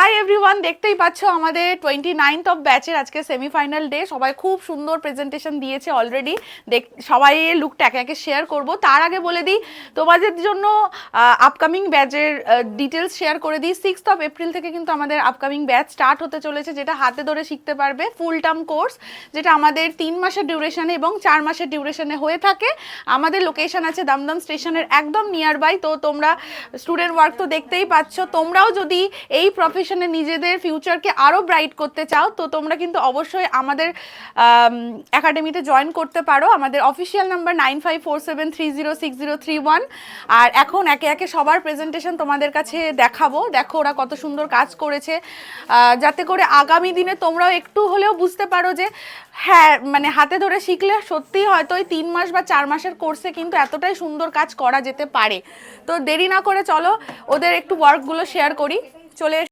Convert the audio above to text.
Hi everyone, দেখতেই পাচ্ছ আমাদের 29th অফ ব্যাচের আজকে সেমিফাইনাল ডে। সবাই খুব সুন্দর প্রেজেন্টেশন দিয়েছে অলরেডি। সবাই লুকটা একে একে শেয়ার করব। তার আগে বলে দিই তোমাদের জন্য আপকামিং ব্যাচের ডিটেলস শেয়ার করে দিই। 6th অফ এপ্রিল থেকে কিন্তু আমাদের আপকামিং ব্যাচ স্টার্ট হতে চলেছে, যেটা হাতে ধরে শিখতে পারবে ফুল টার্ম কোর্স, যেটা আমাদের 3 মাসের ডিউরেশনে এবং 4 মাসের ডিউরেশনে হয়ে থাকে। আমাদের লোকেশন আছে দমদম স্টেশনের একদম নিয়ার বাই। তো তোমরা স্টুডেন্ট ওয়ার্ক তো দেখতেই পাচ্ছ, তোমরাও যদি এই প্রফেশনে নিজেদের ফিউচারকে আরও ব্রাইট করতে চাও তো তোমরা কিন্তু অবশ্যই আমাদের একাডেমিতে জয়েন করতে পারো। আমাদের অফিসিয়াল নাম্বার 9547306031। আর এখন একে একে সবার প্রেজেন্টেশন তোমাদের কাছে দেখাবো। দেখো ওরা কত সুন্দর কাজ করেছে, যাতে করে আগামী দিনে তোমরাও একটু হলেও বুঝতে পারো যে হ্যাঁ, মানে হাতে ধরে শিখলে সত্যিই হয়তো ওই 3 মাস বা 4 মাসের কোর্সে কিন্তু এতটাই সুন্দর কাজ করা যেতে পারে। তো দেরি না করে চলো ওদের একটু ওয়ার্কগুলো শেয়ার করি। চলে